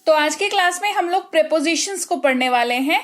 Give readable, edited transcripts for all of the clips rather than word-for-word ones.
तो आज के क्लास में हम लोग प्रेपोजिशंस को पढ़ने वाले हैं।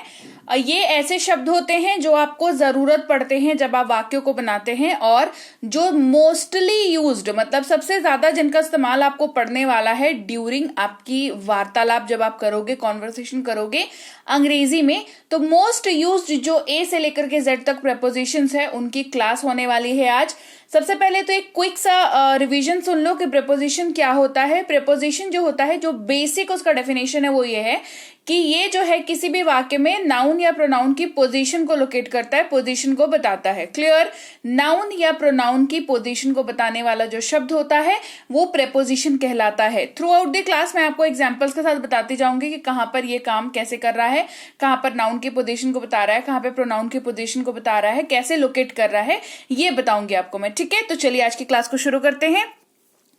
ये ऐसे शब्द होते हैं जो आपको जरूरत पड़ते हैं जब आप वाक्यों को बनाते हैं, और जो मोस्टली यूज्ड मतलब सबसे ज्यादा जिनका इस्तेमाल आपको पड़ने वाला है ड्यूरिंग आपकी वार्तालाप, जब आप करोगे, कॉन्वर्सेशन करोगे अंग्रेजी में। तो मोस्ट यूज्ड जो ए से लेकर के जेड तक प्रेपोजिशंस है उनकी क्लास होने वाली है आज। सबसे पहले तो एक क्विक सा रिवीजन सुन लो कि प्रेपोजिशन क्या होता है। प्रेपोजिशन जो होता है, जो बेसिक उसका डेफिनेशन है वो ये है कि ये जो है किसी भी वाक्य में नाउन या प्रोनाउन की पोजीशन को लोकेट करता है, पोजीशन को बताता है। क्लियर? नाउन या प्रोनाउन की पोजीशन को बताने वाला जो शब्द होता है वो प्रेपोजिशन कहलाता है। थ्रू आउट द क्लास मैं आपको एग्जांपल्स के साथ बताती जाऊंगी कि कहां पर ये काम कैसे कर रहा है, कहां पर नाउन की पोजीशन को बता रहा है, कहां पर प्रोनाउन की पोजीशन को बता रहा है, कैसे लोकेट कर रहा है, ये बताऊंगी आपको मैं। ठीक है, तो चलिए आज की क्लास को शुरू करते हैं।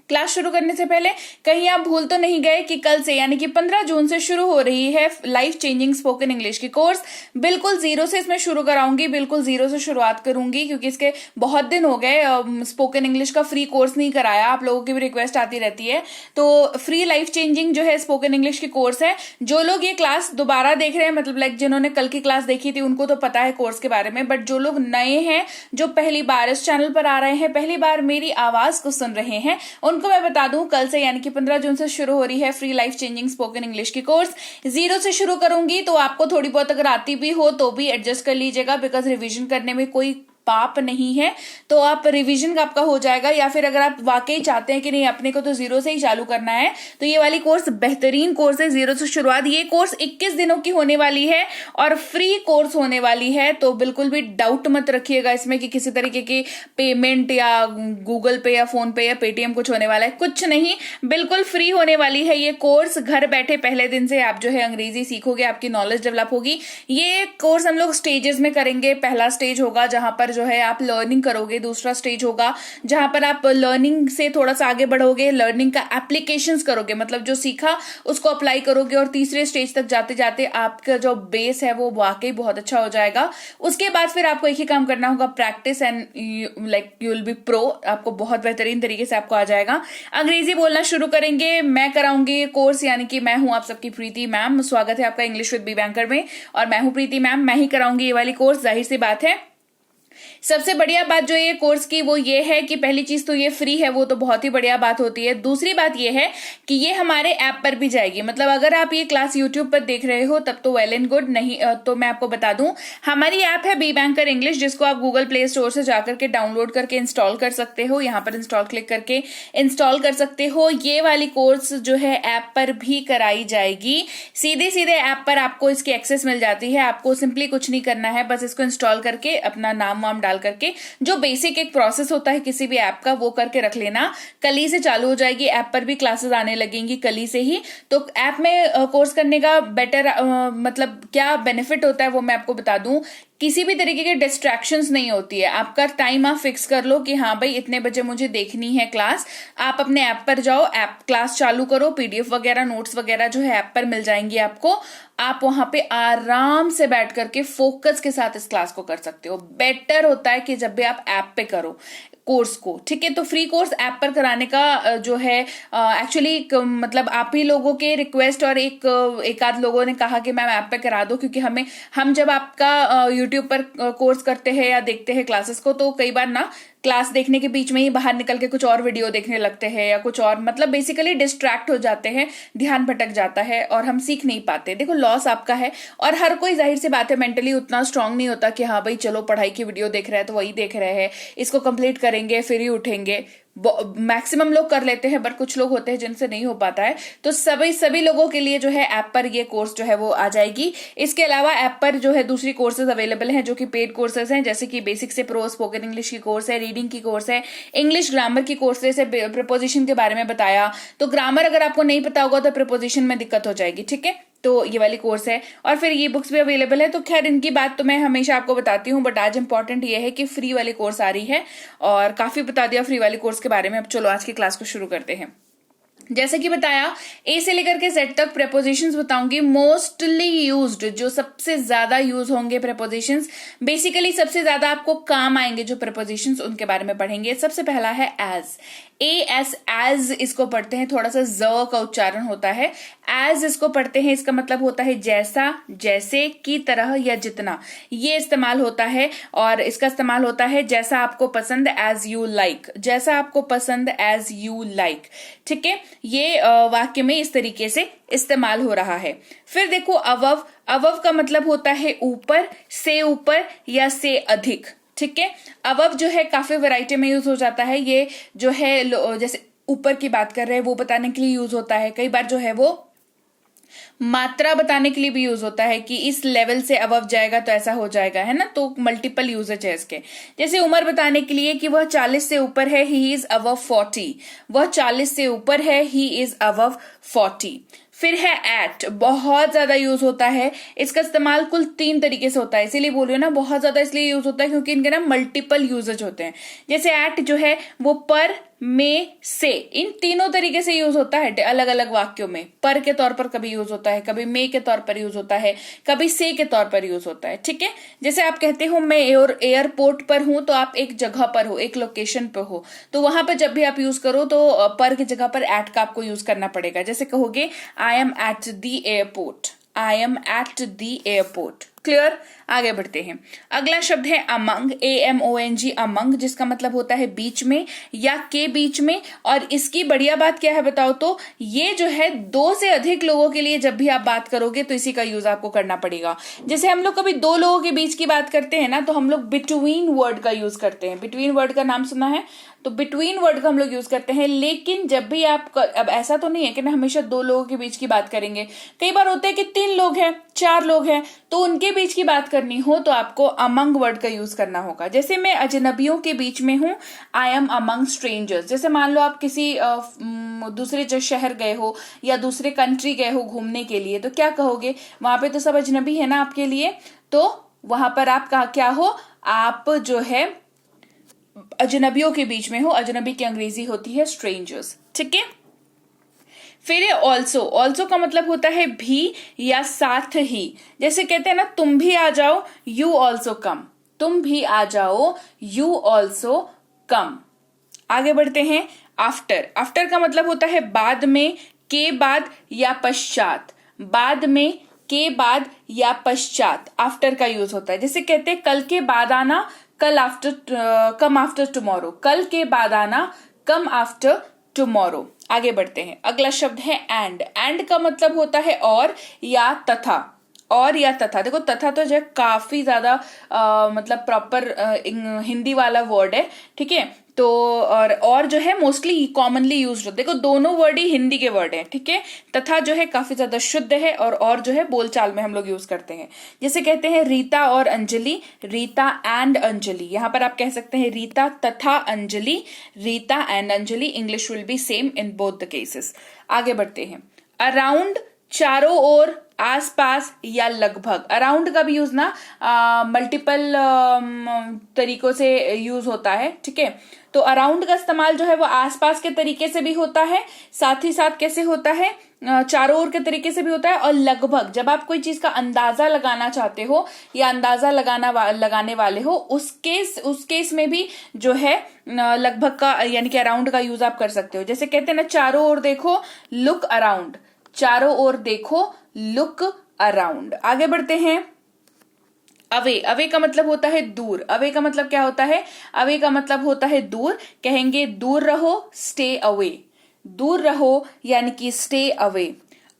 क्लास शुरू करने से पहले कहीं आप भूल तो नहीं गए कि कल से यानी कि 15 जून से शुरू हो रही है लाइफ चेंजिंग स्पोकन इंग्लिश की कोर्स। बिल्कुल जीरो से इसमें शुरू कराऊंगी, बिल्कुल जीरो से शुरुआत करूंगी, क्योंकि इसके बहुत दिन हो गए स्पोकन इंग्लिश का फ्री कोर्स नहीं कराया। आप लोगों की भी रिक्वेस्ट आती रहती है, तो फ्री लाइफ चेंजिंग जो है स्पोकन इंग्लिश की कोर्स है। जो लोग ये क्लास दोबारा देख रहे हैं, मतलब लाइक जिन्होंने कल की क्लास देखी थी उनको तो पता है कोर्स के बारे में, बट जो लोग नए हैं, जो पहली बार इस चैनल पर आ रहे हैं, पहली बार मेरी आवाज को सुन रहे हैं, उनको मैं बता दूं कल से यानी कि 15 जून से शुरू हो रही है free life changing spoken English की कोर्स। जीरो से शुरू करूंगी, तो आपको थोड़ी बहुत अगर आती भी हो तो भी एडजस्ट कर लीजिएगा, बिकॉज रिवीजन करने में कोई पाप नहीं है, तो आप रिवीजन आपका हो जाएगा। या फिर अगर आप वाकई चाहते हैं कि नहीं अपने को तो जीरो से ही चालू करना है, तो ये वाली कोर्स बेहतरीन कोर्स है, जीरो से शुरुआत। ये कोर्स 21 दिनों की होने वाली है और फ्री कोर्स होने वाली है, तो बिल्कुल भी डाउट मत रखिएगा इसमें कि किसी तरीके की पेमेंट या गूगल पे या फोन पे या पेटीएम कुछ होने वाला है। कुछ नहीं, बिल्कुल फ्री होने वाली है ये कोर्स। घर बैठे पहले दिन से आप जो है अंग्रेजी सीखोगे, आपकी नॉलेज डेवलप होगी। ये कोर्स हम लोग स्टेजेस में करेंगे। पहला स्टेज होगा जहां पर जो है आप लर्निंग करोगे, दूसरा स्टेज होगा जहां पर आप लर्निंग से थोड़ा सा आगे बढ़ोगे, लर्निंग का एप्लीकेशंस करोगे, मतलब जो सीखा उसको अप्लाई करोगे, और तीसरे स्टेज तक जाते जाते आपका जो बेस है वो वाकई बहुत अच्छा हो जाएगा। उसके बाद फिर आपको एक ही काम करना होगा, practice, and like you will be pro. आपको बहुत बेहतरीन तरीके से आपको आ जाएगा। अंग्रेजी बोलना शुरू करेंगे, मैं कराऊंगी ये कोर्स, यानी कि मैं हूं आप सबकी प्रीति मैम। स्वागत है आपका इंग्लिश विद बी बैंकर में, और मैं हूं प्रीति मैम, मैं ही कराऊंगी ये वाली कोर्स। जाहिर सी बात है, सबसे बढ़िया बात जो ये कोर्स की वो ये है कि पहली चीज तो ये फ्री है, वो तो बहुत ही बढ़िया बात होती है। दूसरी बात ये है कि ये हमारे ऐप पर भी जाएगी, मतलब अगर आप ये क्लास यूट्यूब पर देख रहे हो तब तो वेल एंड गुड, नहीं तो मैं आपको बता दूं हमारी ऐप है बी बैंकर इंग्लिश, जिसको आप गूगल प्ले स्टोर से जाकर के डाउनलोड करके इंस्टॉल कर सकते हो। यहाँ पर इंस्टॉल क्लिक करके इंस्टॉल कर सकते हो। ये वाली कोर्स जो है ऐप पर भी कराई जाएगी। सीधे सीधे ऐप पर आपको इसकी एक्सेस मिल जाती है। आपको सिंपली कुछ नहीं करना है, बस इसको इंस्टॉल करके अपना नाम वाम डाल करके जो बेसिक एक प्रोसेस होता है किसी भी ऐप का वो करके रख लेना। कल ही से चालू हो जाएगी, ऐप पर भी क्लासेस आने लगेंगी कल ही से ही। तो ऐप में कोर्स करने का बेटर मतलब क्या बेनिफिट होता है वो मैं आपको बता दूं। किसी भी तरीके के डिस्ट्रैक्शंस नहीं होती है। आपका टाइम आप फिक्स कर लो कि हाँ भाई इतने बजे मुझे देखनी है क्लास। आप अपने ऐप पर जाओ, ऐप क्लास चालू करो, पीडीएफ वगैरह नोट्स वगैरह जो है ऐप पर मिल जाएंगी आपको। आप वहां पे आराम से बैठ करके फोकस के साथ इस क्लास को कर सकते हो। बेटर होता है कि जब भी आप ऐप पे करो कोर्स को, ठीक है। तो फ्री कोर्स ऐप पर कराने का जो है एक्चुअली मतलब आप ही लोगों के रिक्वेस्ट और एक आध लोगों ने कहा कि मैम ऐप पे करा दो, क्योंकि हम जब आपका यूट्यूब पर कोर्स करते हैं या देखते हैं क्लासेस को, तो कई बार ना क्लास देखने के बीच में ही बाहर निकल के कुछ और वीडियो देखने लगते हैं या कुछ और, मतलब बेसिकली डिस्ट्रैक्ट हो जाते हैं, ध्यान भटक जाता है और हम सीख नहीं पाते। देखो लॉस आपका है, और हर कोई जाहिर सी बात है मेंटली उतना स्ट्रांग नहीं होता कि हाँ भाई चलो पढ़ाई की वीडियो देख रहे हैं तो वही देख रहे हैं, इसको कंप्लीट करेंगे फिर ही उठेंगे। मैक्सिमम लोग कर लेते हैं, बट कुछ लोग होते हैं जिनसे नहीं हो पाता है। तो सभी लोगों के लिए जो है ऐप पर ये कोर्स जो है वो आ जाएगी। इसके अलावा ऐप पर जो है दूसरी कोर्सेज अवेलेबल हैं जो कि पेड कोर्सेज हैं, जैसे कि बेसिक से प्रो स्पोकन इंग्लिश की कोर्स है, रीडिंग की कोर्स है, इंग्लिश ग्रामर की कोर्स है। जैसे प्रीपोजिशन के बारे में बताया, तो ग्रामर अगर आपको नहीं पता होगा तो प्रीपोजिशन में दिक्कत हो जाएगी, ठीक है। तो ये वाली कोर्स है, और फिर ये बुक्स भी अवेलेबल है। तो खैर इनकी बात तो मैं हमेशा आपको बताती हूँ, बट आज इंपॉर्टेंट ये है कि फ्री वाली कोर्स आ रही है, और काफी बता दिया फ्री वाली कोर्स के बारे में। अब चलो आज की क्लास को शुरू करते हैं। जैसे कि बताया, ए से लेकर के जेड तक प्रेपोजिशंस बताऊंगी। मोस्टली यूज्ड, जो सबसे ज्यादा यूज होंगे प्रेपोजिशंस, बेसिकली सबसे ज्यादा आपको काम आएंगे जो प्रेपोजिशंस, उनके बारे में पढ़ेंगे। सबसे पहला है एज। एज इसको पढ़ते हैं, थोड़ा सा ज का उच्चारण होता है। एज इसको पढ़ते हैं, इसका मतलब होता है जैसा, जैसे, की तरह या जितना, ये इस्तेमाल होता है। और इसका इस्तेमाल होता है जैसा आपको पसंद, एज यू लाइक, जैसा आपको पसंद, एज यू लाइक। ठीक है, ये वाक्य में इस तरीके से इस्तेमाल हो रहा है। फिर देखो अवव। अवव का मतलब होता है ऊपर, से ऊपर या से अधिक। ठीक है, अवव जो है काफी वैरायटी में यूज हो जाता है। ये जो है जैसे ऊपर की बात कर रहे हैं वो बताने के लिए यूज होता है। कई बार जो है वो मात्रा बताने के लिए भी यूज होता है कि इस लेवल से अबव जाएगा तो ऐसा हो जाएगा, है ना। तो मल्टीपल यूजेज है इसके। जैसे उम्र बताने के लिए कि वह 40 से ऊपर है, ही इज अबव 40। वह 40 से ऊपर है, ही इज अबव 40। फिर है एट, बहुत ज्यादा यूज होता है। इसका इस्तेमाल कुल 3 तरीके से होता है, इसीलिए बोल रही हूँ ना, बहुत ज्यादा इसलिए यूज होता है क्योंकि इनके ना मल्टीपल यूजेज होते हैं। जैसे एट जो है वो पर, में, से, इन तीनों तरीके से यूज होता है अलग अलग वाक्यों में। पर के तौर पर कभी यूज होता है, कभी में के तौर पर यूज होता है, कभी से के तौर पर यूज होता है। ठीक है, जैसे आप कहते हो मैं एयरपोर्ट पर हूं, तो आप एक जगह पर हो, एक लोकेशन पर हो, तो वहां पर जब भी आप यूज करो तो पर की जगह पर एट का आपको यूज करना पड़ेगा। जैसे कहोगे I am at the airport, I am at the airport. Clear, आगे बढ़ते हैं। अगला शब्द है अमंग, AMONG, अमंग, जिसका मतलब होता है बीच में या के बीच में। और इसकी बढ़िया बात क्या है बताओ तो, ये जो है 2 से अधिक लोगों के लिए जब भी आप बात करोगे तो इसी का यूज आपको करना पड़ेगा। जैसे हम लोग कभी 2 लोगों के बीच की बात करते हैं ना, तो हम लोग बिटवीन वर्ड का यूज करते हैं। बिटवीन वर्ड का नाम सुना है, तो बिटवीन वर्ड का हम लोग यूज करते हैं। लेकिन जब भी आप, अब ऐसा तो नहीं है कि ना हमेशा 2 लोगों के बीच की बात करेंगे, कई बार होते हैं कि 3 लोग हैं, 4 लोग हैं, तो उनके बीच की बात करनी हो तो आपको अमंग वर्ड का यूज करना होगा। जैसे मैं अजनबियों के बीच में हूं, आई एम अमंग स्ट्रेंजर्स। जैसे मान लो आप किसी दूसरे जो शहर गए हो या दूसरे कंट्री गए हो घूमने के लिए, तो क्या कहोगे, वहां पे तो सब अजनबी है ना आपके लिए, तो वहां पर आप क्या हो, आप जो है अजनबियों के बीच में हो। अजनबी की अंग्रेजी होती है स्ट्रेंजर्स। ठीक है, फिर है ऑल्सो। ऑल्सो का मतलब होता है भी या साथ ही। जैसे कहते हैं ना तुम भी आ जाओ, यू ऑल्सो कम, तुम भी आ जाओ, यू ऑल्सो कम। आगे बढ़ते हैं। आफ्टर। आफ्टर का मतलब होता है बाद में, के बाद या पश्चात। बाद में, के बाद या पश्चात आफ्टर का यूज होता है। जैसे कहते हैं कल के बाद आना, कल आफ्टर, कम आफ्टर टुमारो। कल के बाद आना, कम आफ्टर टुमारो। आगे बढ़ते हैं। अगला शब्द है एंड। एंड का मतलब होता है और या तथा। और या तथा। देखो तथा तो जो है काफी ज्यादा मतलब प्रॉपर हिंदी वाला वर्ड है। ठीक है, तो और जो है मोस्टली कॉमनली यूज्ड होता है। देखो दोनों वर्ड ही हिंदी के वर्ड हैं। ठीक है, तथा जो है काफी ज्यादा शुद्ध है और जो है बोलचाल में हम लोग यूज करते हैं। जैसे कहते हैं रीता और अंजलि, रीता एंड अंजलि। यहां पर आप कह सकते हैं रीता तथा Anjali, Rita and Anjali. English will be same in both the cases. आगे बढ़ते हैं। अराउंड, चारों ओर, आसपास या लगभग। अराउंड का भी यूज ना मल्टीपल तरीकों से यूज होता है। ठीक है, तो अराउंड का इस्तेमाल जो है वो आसपास के तरीके से भी होता है, साथ ही साथ कैसे होता है, चारों ओर के तरीके से भी होता है, और लगभग जब आप कोई चीज का अंदाजा लगाना चाहते हो या अंदाजा लगाने वाले हो, उस केस में भी जो है लगभग का यानी कि अराउंड का यूज आप कर सकते हो। जैसे कहते हैं ना चारों ओर देखो, लुक अराउंड। चारों ओर देखो, लुक अराउंड। आगे बढ़ते हैं। अवे। अवे का मतलब होता है दूर। अवे का मतलब क्या होता है, अवे का मतलब होता है दूर। कहेंगे दूर रहो, स्टे अवे। दूर रहो यानी कि स्टे अवे।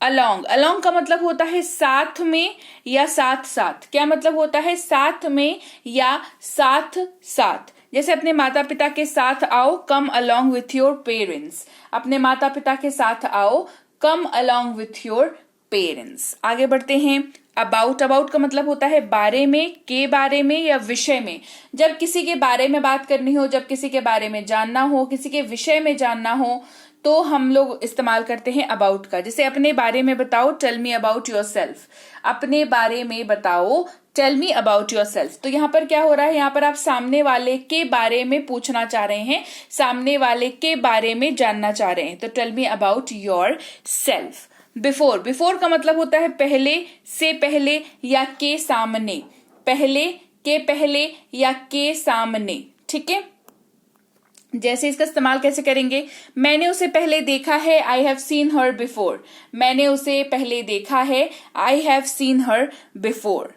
अलोंग। अलोंग का मतलब होता है साथ में या साथ साथ। क्या मतलब होता है, साथ में या साथ साथ। जैसे अपने माता पिता के साथ आओ, come along with your parents. अपने माता पिता के साथ आओ, come along with your parents. आगे बढ़ते हैं। अबाउट। अबाउट का मतलब होता है बारे में, के बारे में या विषय में। जब किसी के बारे में बात करनी हो, जब किसी के बारे में जानना हो, किसी के विषय में जानना हो, तो हम लोग इस्तेमाल करते हैं अबाउट का। जैसे अपने बारे में बताओ, टेल मी अबाउट योरसेल्फ। अपने बारे में बताओ, टेल मी अबाउट योरसेल्फ। तो यहाँ पर क्या हो रहा है, यहाँ पर आप सामने वाले के बारे में पूछना चाह रहे हैं, सामने वाले के बारे में जानना चाह रहे हैं, तो tell me about yourself. Before, before का मतलब होता है पहले, से पहले या के सामने, पहले, के पहले या के सामने, ठीक है। जैसे इसका इस्तेमाल कैसे करेंगे, मैंने उसे पहले देखा है, I have seen her before. मैंने उसे पहले देखा है, I have seen her before.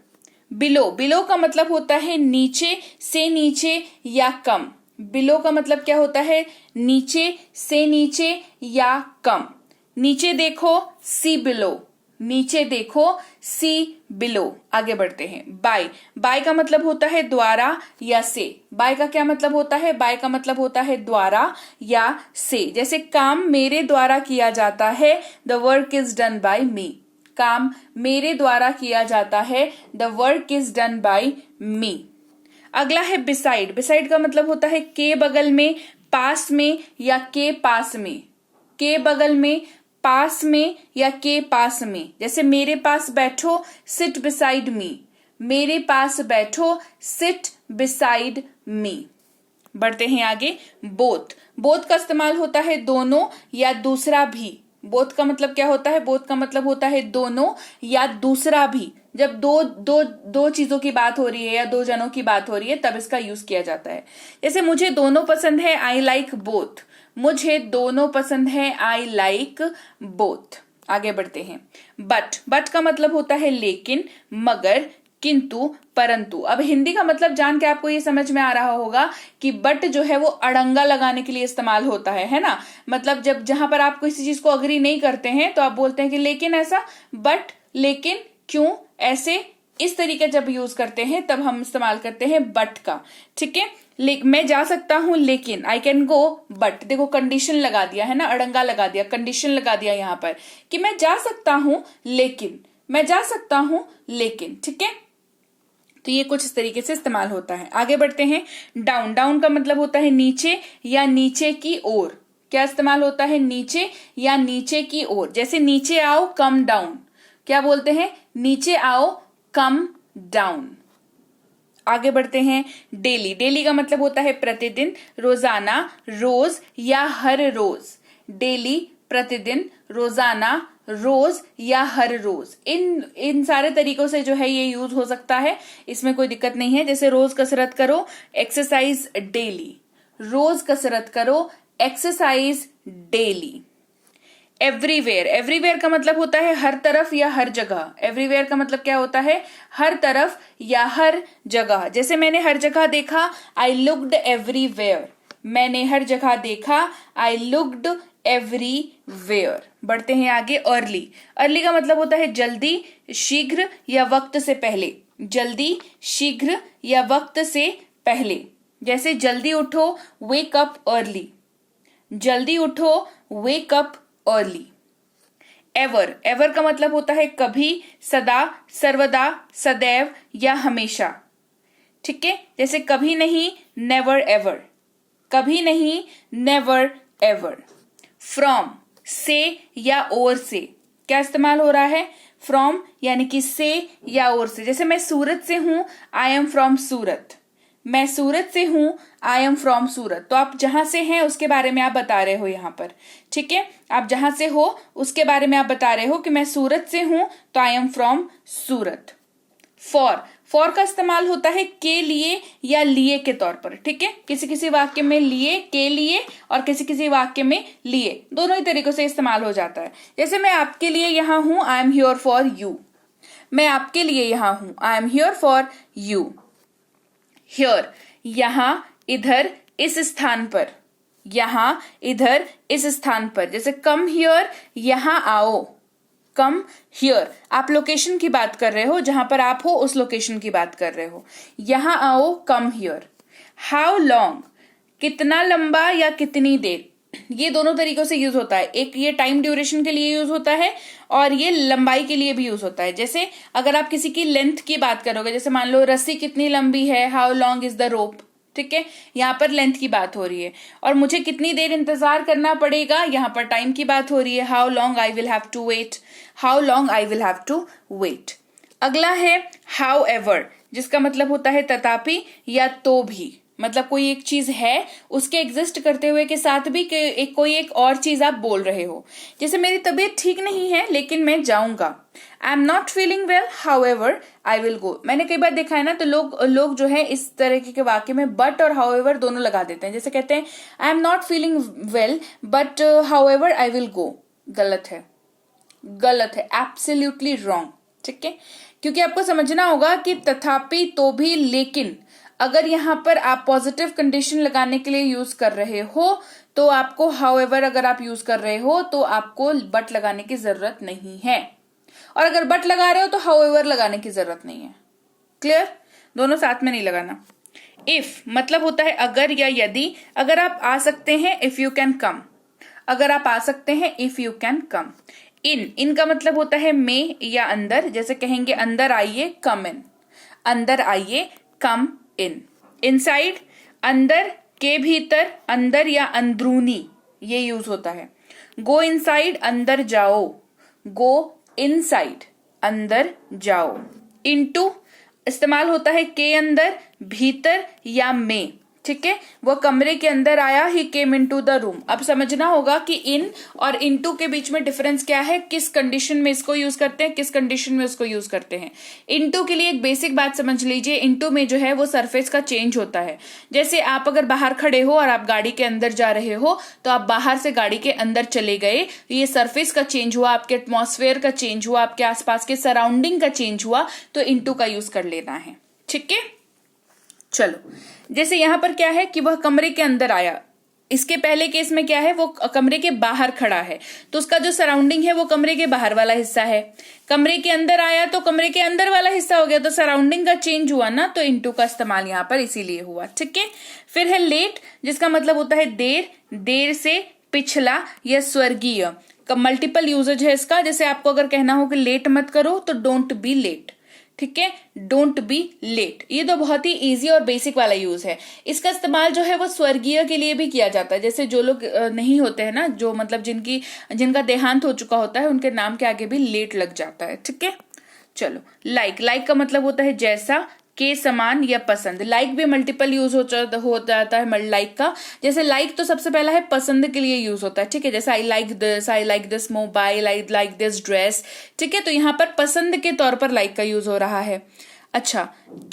Below, below का मतलब होता है नीचे, से नीचे या कम। बिलो का मतलब क्या होता है, नीचे, से नीचे या कम। नीचे देखो, सी बिलो, नीचे देखो, सी बिलो। आगे बढ़ते हैं। बाय, बाय का मतलब होता है द्वारा या से। बाय का क्या मतलब होता है, बाय का मतलब होता है द्वारा या से। जैसे काम मेरे द्वारा किया जाता है, the work is done by me. काम मेरे द्वारा किया जाता है, the work is done by me. अगला है बिसाइड। बिसाइड का मतलब होता है के बगल में, पास में या के पास में। के बगल में, पास में या के पास में। जैसे मेरे पास बैठो, सिट बिसाइड मी। मेरे पास बैठो, सिट बिसाइड मी। बढ़ते हैं आगे। बोथ, बोथ का इस्तेमाल होता है दोनों या दूसरा भी। बोथ का मतलब क्या होता है, बोथ का मतलब होता है दोनों या दूसरा भी। जब दो चीजों की बात हो रही है या दो जनों की बात हो रही है तब इसका यूज किया जाता है। जैसे मुझे दोनों पसंद है, आई लाइक बोथ। मुझे दोनों पसंद है, आई लाइक बोथ। आगे बढ़ते हैं। बट, बट का मतलब होता है लेकिन, मगर, किंतु, परंतु। अब हिंदी का मतलब जान के आपको ये समझ में आ रहा होगा कि बट जो है वो अड़ंगा लगाने के लिए इस्तेमाल होता है ना। मतलब जब जहां पर आप किसी चीज को अग्री नहीं करते हैं तो आप बोलते हैं कि लेकिन ऐसा, बट, लेकिन, क्यों, ऐसे, इस तरीके जब यूज करते हैं तब हम इस्तेमाल करते हैं बट का, ठीक है। मैं जा सकता हूं लेकिन, आई कैन गो बट। देखो कंडीशन लगा दिया है ना, अड़ंगा लगा दिया, कंडीशन लगा दिया यहां पर कि मैं जा सकता हूं लेकिन, मैं जा सकता हूं लेकिन, ठीक है। तो ये कुछ इस तरीके से इस्तेमाल होता है। आगे बढ़ते हैं। डाउन, डाउन का मतलब होता है नीचे या नीचे की ओर। क्या इस्तेमाल होता है, नीचे या नीचे की ओर। जैसे नीचे आओ, कम डाउन। क्या बोलते हैं, नीचे आओ, कम डाउन। आगे बढ़ते हैं। डेली, डेली का मतलब होता है प्रतिदिन, रोजाना, रोज या हर रोज। डेली, प्रतिदिन, रोजाना, रोज या हर रोज। इन सारे तरीकों से जो है ये यूज हो सकता है, इसमें कोई दिक्कत नहीं है। जैसे रोज कसरत करो, एक्सरसाइज डेली। रोज कसरत करो, एक्सरसाइज डेली। एवरीवेयर, एवरीवेयर का मतलब होता है हर तरफ या हर जगह। एवरीवेयर का मतलब क्या होता है, हर तरफ या हर जगह। जैसे मैंने हर जगह देखा, आई लुक्ड एवरीवेयर। मैंने हर जगह देखा, आई लुक्ड एवरीवेयर। बढ़ते हैं आगे। अर्ली, अर्ली का मतलब होता है जल्दी, शीघ्र या वक्त से पहले। जल्दी, शीघ्र या वक्त से पहले। जैसे जल्दी उठो, वेक अप अर्ली। जल्दी उठो, wake up early. Ever, ever का मतलब होता है कभी, सदा, सर्वदा, सदैव या हमेशा, ठीक है। जैसे कभी नहीं, नेवर एवर। कभी नहीं, नेवर एवर। फ्रॉम, से या और से। क्या इस्तेमाल हो रहा है, फ्रॉम यानी कि से या और से। जैसे मैं सूरत से हूं, आई एम फ्रॉम सूरत। मैं सूरत से हूं, आई एम फ्रॉम सूरत। तो आप जहां से हैं उसके बारे में आप बता रहे हो यहां पर, ठीक है। आप जहां से हो उसके बारे में आप बता रहे हो कि मैं सूरत से हूं तो I am from Surat. For, for का इस्तेमाल होता है के लिए या लिए के तौर पर, ठीक है। किसी किसी वाक्य में लिए, के लिए, और किसी किसी वाक्य में लिए, दोनों ही तरीकों से इस्तेमाल हो जाता है। जैसे मैं आपके लिए यहां हूं, I am here for you. मैं आपके लिए यहां हूं, I am here for you. Here, यहां, इधर, इस स्थान पर। यहां, इधर, इस स्थान पर। जैसे कम हियर, यहां आओ। कम हियर, आप लोकेशन की बात कर रहे हो, जहां पर आप हो उस लोकेशन की बात कर रहे हो। यहां आओ, कम हियर। हाउ लॉन्ग, कितना लंबा या कितनी देर। ये दोनों तरीकों से यूज होता है। एक ये टाइम ड्यूरेशन के लिए यूज होता है और ये लंबाई के लिए भी यूज होता है। जैसे अगर आप किसी की लेंथ की बात करोगे, जैसे मान लो रस्सी कितनी लंबी है, how long is the rope, ठीक है, यहाँ पर लेंथ की बात हो रही है। और मुझे कितनी देर इंतजार करना पड़ेगा, यहाँ पर टाइम की बात हो रही है। How long I will have to wait, how long I will have to wait. अगला है हाउ एवर, जिसका मतलब होता है तथापि या तो भी। मतलब कोई एक चीज है, उसके एग्जिस्ट करते हुए के साथ भी कोई एक और चीज आप बोल रहे हो। जैसे मेरी तबीयत ठीक नहीं है लेकिन मैं जाऊंगा, I am not feeling well however I will go. मैंने कई बार देखा है ना, तो लोग जो है इस तरह के वाक्य में बट और हाउएवर दोनों लगा देते हैं। जैसे कहते हैं I am not feeling well but however I will go. गलत है, गलत है, एब्सोल्युटली रॉन्ग। ठीक है, क्योंकि आपको समझना होगा कि तथापि, तो भी, लेकिन अगर यहाँ पर आप पॉजिटिव कंडीशन लगाने के लिए यूज कर रहे हो तो आपको हाउएवर, अगर आप यूज कर रहे हो तो आपको बट लगाने की जरूरत नहीं है, और अगर बट लगा रहे हो तो हाउएवर लगाने की जरूरत नहीं है। क्लियर? दोनों साथ में नहीं लगाना। इफ मतलब होता है अगर या यदि। अगर आप आ सकते हैं, इफ यू कैन कम। अगर आप आ सकते हैं, इफ यू कैन कम। इन का मतलब होता है में या अंदर। जैसे कहेंगे अंदर आइए, कम इन। अंदर आइए, कम इन। इनसाइड अंदर के भीतर, अंदर या अंदरूनी, ये यूज होता है। गो इनसाइड अंदर जाओ, गो इनसाइड अंदर जाओ। इनटू इस्तेमाल होता है के अंदर, भीतर या में। ठीक है, वो कमरे के अंदर आया, ही केम इनटू द रूम। अब समझना होगा कि इन और इनटू के बीच में डिफरेंस क्या है, किस कंडीशन में इसको यूज करते हैं, किस कंडीशन में उसको यूज करते हैं। इनटू के लिए एक बेसिक बात समझ लीजिए, इनटू में जो है वो सरफेस का चेंज होता है। जैसे आप अगर बाहर खड़े हो और आप गाड़ी के अंदर जा रहे हो, तो आप बाहर से गाड़ी के अंदर चले गए, ये सरफेस का चेंज हुआ, आपके एटमॉस्फेयर का चेंज हुआ, आपके आसपास के सराउंडिंग का चेंज हुआ, तो इनटू का यूज कर लेना है। ठीक है, चलो, जैसे यहां पर क्या है कि वह कमरे के अंदर आया। इसके पहले केस में क्या है, वो कमरे के बाहर खड़ा है, तो उसका जो सराउंडिंग है वो कमरे के बाहर वाला हिस्सा है। कमरे के अंदर आया तो कमरे के अंदर वाला हिस्सा हो गया, तो सराउंडिंग का चेंज हुआ ना, तो इनटू का इस्तेमाल यहाँ पर इसीलिए हुआ। ठीक है, फिर है लेट, जिसका मतलब होता है देर, देर से, पिछला या स्वर्गीय। मल्टीपल यूजेज है इसका। जैसे आपको अगर कहना हो कि लेट मत करो, तो डोंट बी लेट। ठीक है, डोंट बी लेट। ये तो बहुत ही इजी और बेसिक वाला यूज है। इसका इस्तेमाल जो है वो स्वर्गीय के लिए भी किया जाता है। जैसे जो लोग नहीं होते हैं ना, जो मतलब जिनका देहांत हो चुका होता है, उनके नाम के आगे भी लेट लग जाता है। ठीक है, चलो, लाइक का मतलब होता है जैसा, के समान या पसंद। लाइक भी मल्टीपल यूज हो जाता है लाइक का। जैसे लाइक तो सबसे पहला है पसंद के लिए यूज होता है। ठीक है, जैसे I like this mobile, I like this dress. ठीक है, तो यहाँ पर पसंद के तौर पर लाइक का यूज हो रहा है। अच्छा,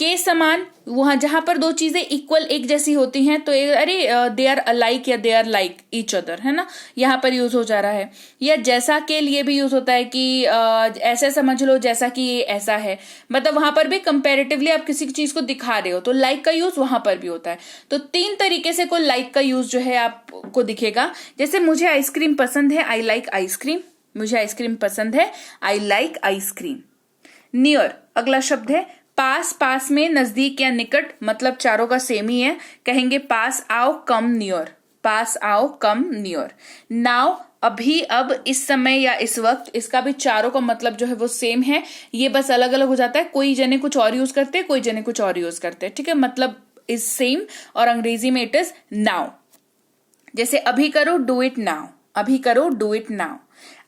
के समान, वहां जहां पर दो चीजें इक्वल, एक जैसी होती हैं, तो अरे दे आर अलाइक या they are like each other, है ना, यहाँ पर यूज हो जा रहा है। या जैसा के लिए भी यूज होता है कि ऐसे समझ लो जैसा कि ये ऐसा है। मतलब वहां पर भी कंपैरेटिवली आप किसी चीज को दिखा रहे हो, तो लाइक का यूज वहां पर भी होता है। तो 3 तरीके से कोई लाइक का यूज जो है आपको दिखेगा। जैसे मुझे आइसक्रीम पसंद है, आई लाइक आइसक्रीम। मुझे आइसक्रीम पसंद है, आई लाइक आइसक्रीम। नियर अगला शब्द है। पास, पास में, नजदीक या निकट, मतलब चारों का सेम ही है। कहेंगे पास आओ, कम नियर। पास आओ, कम नियर। नाउ अभी, अब, इस समय या इस वक्त, इसका भी चारों का मतलब जो है वो सेम है। ये बस अलग अलग हो जाता है, कोई जने कुछ और यूज करते हैं, कोई जने कुछ और यूज करते हैं। ठीक है, मतलब इज सेम, और अंग्रेजी में इट इज नाउ। जैसे अभी करो, डू इट नाउ। अभी करो, डू इट नाउ।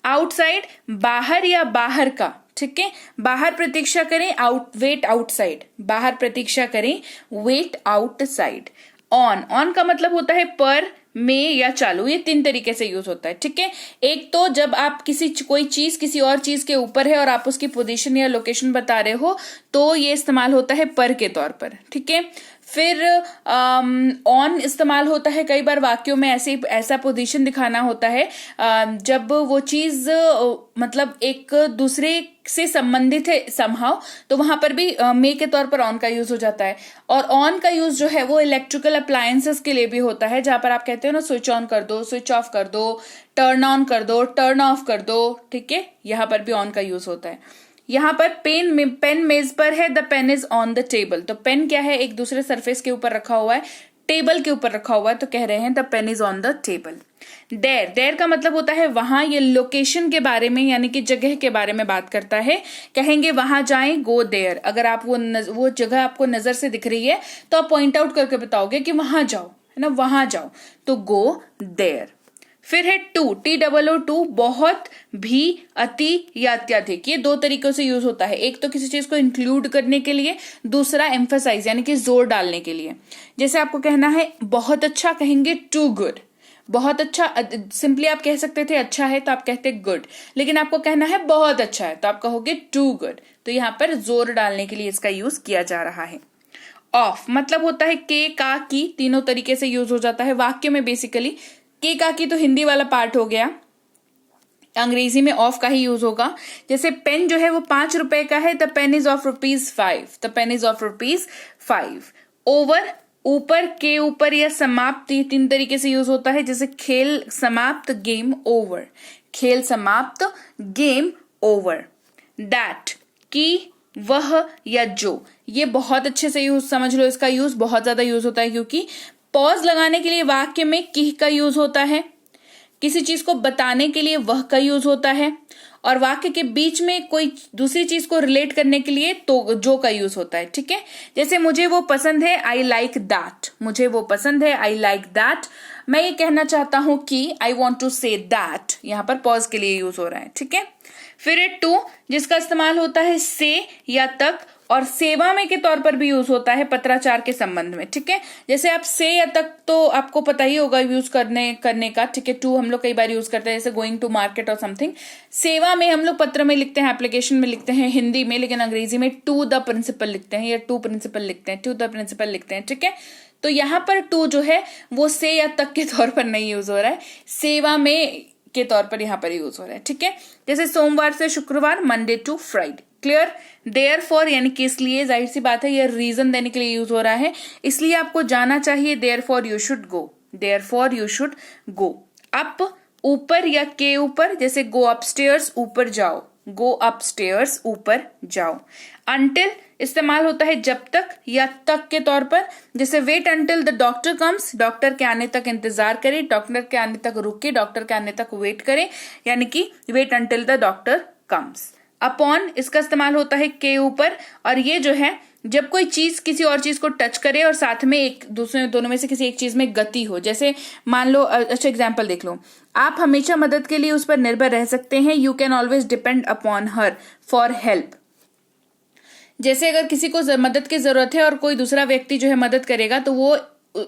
आउटसाइड बाहर या बाहर का। ठीक है, बाहर प्रतीक्षा करें, वेट आउटसाइड। बाहर प्रतीक्षा करें, वेट आउटसाइड। ऑन का मतलब होता है पर, में या चालू। ये 3 तरीके से यूज होता है। ठीक है, एक तो जब आप कोई चीज किसी और चीज के ऊपर है और आप उसकी पोजीशन या लोकेशन बता रहे हो, तो ये इस्तेमाल होता है पर के तौर पर। ठीक है, फिर ऑन इस्तेमाल होता है कई बार वाक्यों में, ऐसा पोजीशन दिखाना होता है जब वो चीज मतलब एक दूसरे से संबंधित है समहाउ, तो वहां पर भी मे के तौर पर ऑन का यूज हो जाता है। और ऑन का यूज जो है वो इलेक्ट्रिकल अप्लायंसेस के लिए भी होता है, जहां पर आप कहते हो ना स्विच ऑन कर दो, स्विच ऑफ कर दो, टर्न ऑन कर दो, टर्न ऑफ कर दो। ठीक है, यहां पर भी ऑन का यूज होता है। यहाँ पर पेन मेज पर है, the pen is on the table. तो पेन क्या है, एक दूसरे सरफेस के ऊपर रखा हुआ है। टेबल के ऊपर रखा हुआ है, तो कह रहे हैं the pen is on the table. There, there का मतलब होता है वहां, ये लोकेशन के बारे में यानी कि जगह के बारे में बात करता है। कहेंगे वहां जाएं, गो देयर। अगर आप वो जगह आपको नजर से दिख रही है तो आप पॉइंट आउट करके बताओगे कि वहां जाओ, है ना, वहां जाओ, तो गो देयर। फिर है टू, TOO, बहुत, भी, अति या अत्यधिक। ये दो तरीकों से यूज होता है। एक तो किसी चीज को इंक्लूड करने के लिए, दूसरा एम्फसाइज यानी कि जोर डालने के लिए। जैसे आपको कहना है बहुत अच्छा, कहेंगे टू गुड। बहुत अच्छा, सिंपली आप कह सकते थे अच्छा है तो आप कहते गुड, लेकिन आपको कहना है बहुत अच्छा है तो आप कहोगे टू गुड। तो यहाँ पर जोर डालने के लिए इसका यूज किया जा रहा है। ऑफ मतलब होता है के, का, की, तीनों तरीके से यूज हो जाता है वाक्य में। बेसिकली के, का, की तो हिंदी वाला पार्ट हो गया, अंग्रेजी में ऑफ का ही यूज होगा। जैसे पेन जो है वो 5 रुपए का है, the pen is of ₹5, the pen is of ₹5। Over, ऊपर, के ऊपर या समाप्त, ये 3 तरीके से यूज होता है। जैसे खेल समाप्त, गेम ओवर, खेल समाप्त, गेम ओवर। दैट, की, वह या जो, ये बहुत अच्छे से यूज समझ लो, इसका यूज बहुत ज्यादा यूज होता है क्योंकि पॉज लगाने के लिए वाक्य में की का यूज होता है, किसी चीज को बताने के लिए वह का यूज होता है, और वाक्य के बीच में कोई दूसरी चीज को रिलेट करने के लिए तो जो का यूज होता है। ठीक है, जैसे मुझे वो पसंद है, आई लाइक दैट, मुझे वो पसंद है, आई लाइक दैट। मैं ये कहना चाहता हूं कि I want to say that, यहां पर पॉज के लिए यूज हो रहा है। ठीक है, फिर है टू, जिसका इस्तेमाल होता है से या तक, और सेवा में के तौर पर भी यूज होता है पत्राचार के संबंध में। ठीक है, जैसे आप से या तक तो आपको पता ही होगा यूज करने का। ठीक है, टू हम लोग कई बार यूज करते हैं, जैसे गोइंग टू मार्केट और समथिंग। सेवा में हम लोग पत्र में लिखते हैं, एप्लीकेशन में लिखते हैं हिंदी में, लेकिन अंग्रेजी में टू द प्रिंसिपल लिखते हैं या टू प्रिंसिपल लिखते हैं, टू द प्रिंसिपल लिखते हैं। ठीक है, तो यहाँ पर टू जो है वो से या तक के तौर पर नहीं यूज हो रहा है, सेवा में के तौर पर यहाँ पर यूज हो रहा है। ठीक है, जैसे सोमवार से शुक्रवार, Monday to Friday. Clear. Therefore यानी कि इसलिए, जाहिर सी बात है ये रीजन देने के लिए यूज हो रहा है, इसलिए आपको जाना चाहिए, therefore you should go, therefore you should go. Up, ऊपर या के ऊपर, जैसे गो अपस्टेयर्स, ऊपर जाओ, गो अपस्टेयर्स, ऊपर जाओ। अंटिल इस्तेमाल होता है जब तक या तक के तौर पर, जैसे wait until the doctor comes, doctor के आने तक इंतजार करे, डॉक्टर के आने तक रुके, डॉक्टर के आने तक वेट करे, यानी कि wait until the doctor comes. Upon इसका इस्तेमाल होता है के ऊपर, और ये जो है जब कोई चीज किसी और चीज को टच करे और साथ में एक दूसरे दोनों में से किसी एक चीज में गति हो, जैसे मान लो, अच्छा एग्जांपल देख लो, आप हमेशा मदद के लिए उस पर निर्भर रह सकते हैं, you can always depend upon her for help. जैसे अगर किसी को मदद की जरूरत है और कोई दूसरा व्यक्ति जो है मदद करेगा तो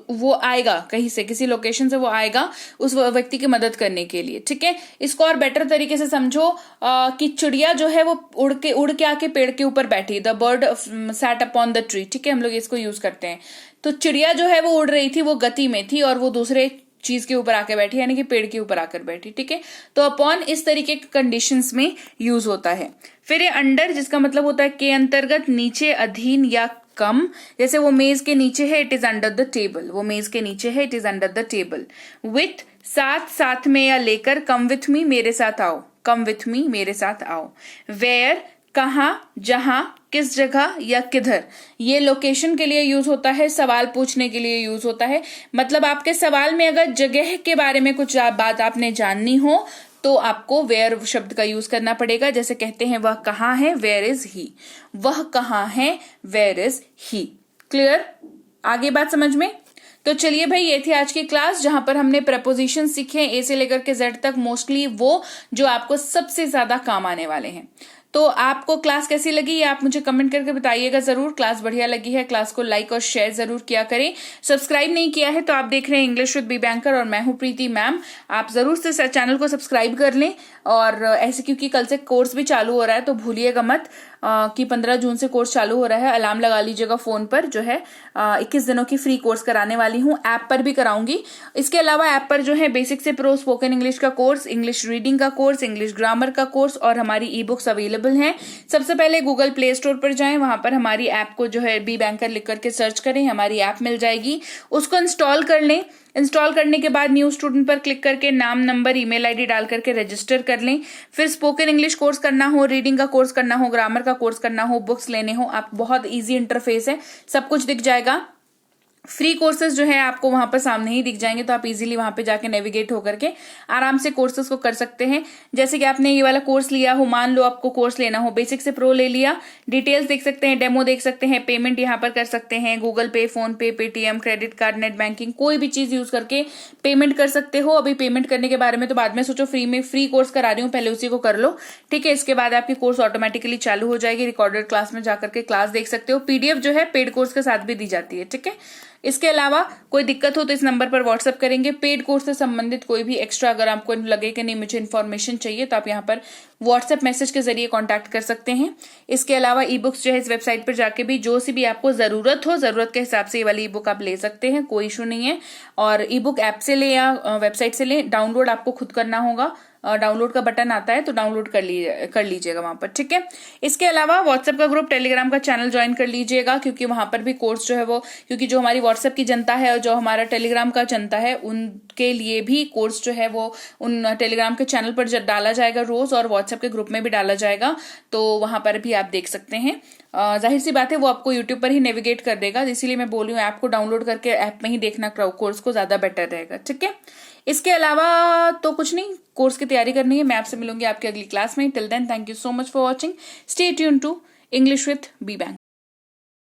वो आएगा कहीं से, किसी लोकेशन से वो आएगा उस व्यक्ति की मदद करने के लिए। ठीक है, इसको और बेटर तरीके से समझो कि चिड़िया जो है वो उड़ के आके पेड़ के ऊपर बैठी, the bird sat upon the tree. ठीक है, हम लोग इसको यूज करते हैं। तो चिड़िया जो है वो उड़ रही थी, वो गति में थी, और वो दूसरे चीज के ऊपर आकर बैठी, यानी कि पेड़ के ऊपर आकर बैठी। ठीक है, तो अपॉन इस तरीके के कंडीशंस में यूज होता है। फिर ये अंडर, जिसका मतलब होता है के अंतर्गत, नीचे, अधीन या कम, जैसे वो मेज के नीचे है, it is under the table, वो मेज के नीचे है, it is under the table. With, साथ, साथ में या लेकर, कम विथ मी, मेरे साथ आओ, कम विथ मी, मेरे साथ आओ। वेयर, कहां, जहां, किस जगह या किधर, ये लोकेशन के लिए यूज होता है, सवाल पूछने के लिए यूज होता है। मतलब आपके सवाल में अगर जगह के बारे में कुछ बात आपने जाननी हो तो आपको वेयर शब्द का यूज करना पड़ेगा। जैसे कहते हैं वह कहाँ है, वेयर इज ही, वह कहाँ है, वेयर इज ही। क्लियर, आगे बात समझ में। तो चलिए भाई, ये थी आज की क्लास जहां पर हमने प्रपोजिशन सीखे ए से लेकर के जेड तक, मोस्टली वो जो आपको सबसे ज्यादा काम आने वाले हैं। तो आपको क्लास कैसी लगी ये आप मुझे कमेंट करके बताइएगा जरूर। क्लास बढ़िया लगी है, क्लास को लाइक और शेयर जरूर किया करें। सब्सक्राइब नहीं किया है तो आप देख रहे हैं इंग्लिश विद बी बैंकर और मैं हूं प्रीति मैम। आप जरूर से चैनल को सब्सक्राइब कर लें, और ऐसे क्योंकि कल से कोर्स भी चालू हो रहा है तो भूलिएगा मत कि 15 जून से कोर्स चालू हो रहा है। अलार्म लगा लीजिएगा फोन पर, जो है 21 दिनों की फ्री कोर्स कराने वाली हूँ, ऐप पर भी कराऊंगी। इसके अलावा ऐप पर जो है बेसिक से प्रो स्पोकन इंग्लिश का कोर्स, इंग्लिश रीडिंग का कोर्स, इंग्लिश ग्रामर का कोर्स और हमारी ई बुक्स अवेलेबल हैं। सबसे पहले गूगल प्ले स्टोर पर जाएं, वहां पर हमारी ऐप को जो है बी बैंकर लिख करके सर्च करें, हमारी ऐप मिल जाएगी, उसको इंस्टॉल कर लें। इंस्टॉल करने के बाद न्यू स्टूडेंट पर क्लिक करके नाम, नंबर, ईमेल आईडी डाल करके रजिस्टर कर लें। फिर स्पोकन इंग्लिश कोर्स करना हो, रीडिंग का कोर्स करना हो, ग्रामर का कोर्स करना हो, बुक्स लेने हो, आप बहुत इजी इंटरफेस है, सब कुछ दिख जाएगा। फ्री कोर्सेज जो है आपको वहां पर सामने ही दिख जाएंगे, तो आप इजीली वहां पे जाके नेविगेट होकर के आराम से कोर्सेज को कर सकते हैं। जैसे कि आपने ये वाला कोर्स लिया हो, मान लो आपको कोर्स लेना हो, बेसिक से प्रो ले लिया, डिटेल्स देख सकते हैं, डेमो देख सकते हैं, पेमेंट यहाँ पर कर सकते हैं, गूगल पे, फोन पे, Paytm, credit card, net banking, कोई भी चीज यूज करके पेमेंट कर सकते हो। अभी पेमेंट करने के बारे में तो बाद में सोचो, फ्री में फ्री कोर्स करा रही हूँ, पहले उसी को कर लो, ठीक है। इसके बाद आपकी कोर्स ऑटोमेटिकली चालू हो जाएगी, रिकॉर्डेड क्लास में जाकर के क्लास देख सकते हो। पीडीएफ जो है पेड कोर्स के साथ भी दी जाती है, ठीक है। इसके अलावा कोई दिक्कत हो तो इस नंबर पर व्हाट्सएप करेंगे। पेड कोर्स से संबंधित कोई भी एक्स्ट्रा अगर आपको लगे कि नहीं मुझे इन्फॉर्मेशन चाहिए, तो आप यहाँ पर व्हाट्सएप मैसेज के जरिए कांटेक्ट कर सकते हैं। इसके अलावा ई बुक्स जो है इस वेबसाइट पर जाके भी जो सी भी आपको जरूरत हो, जरूरत के हिसाब से ये वाली ई बुक आप ले सकते हैं, कोई इशू नहीं है। और ई बुक ऐप से ले या वेबसाइट से ले, डाउनलोड आपको खुद करना होगा। डाउनलोड का बटन आता है तो डाउनलोड कर लीजिएगा वहां पर, ठीक है। इसके अलावा व्हाट्सएप का ग्रुप, टेलीग्राम का चैनल ज्वाइन कर लीजिएगा, क्योंकि वहां पर भी कोर्स जो है वो, क्योंकि जो हमारी व्हाट्सएप की जनता है और जो हमारा टेलीग्राम का जनता है, उनके लिए भी कोर्स जो है वो उन टेलीग्राम के चैनल पर डाला जाएगा रोज, और व्हाट्सएप के ग्रुप में भी डाला जाएगा, तो वहां पर भी आप देख सकते हैं। जाहिर सी बात है वो आपको यूट्यूब पर ही नेविगेट कर देगा, इसीलिए मैं बोल रही हूँ ऐप को डाउनलोड करके ऐप में ही देखना कोर्स को, ज्यादा बेटर रहेगा, ठीक है। इसके अलावा तो कुछ नहीं, कोर्स की तैयारी करनी है। मैं आपसे मिलूंगी आपकी अगली क्लास में। Till then, thank you so much for watching. Stay tune to English with B bank.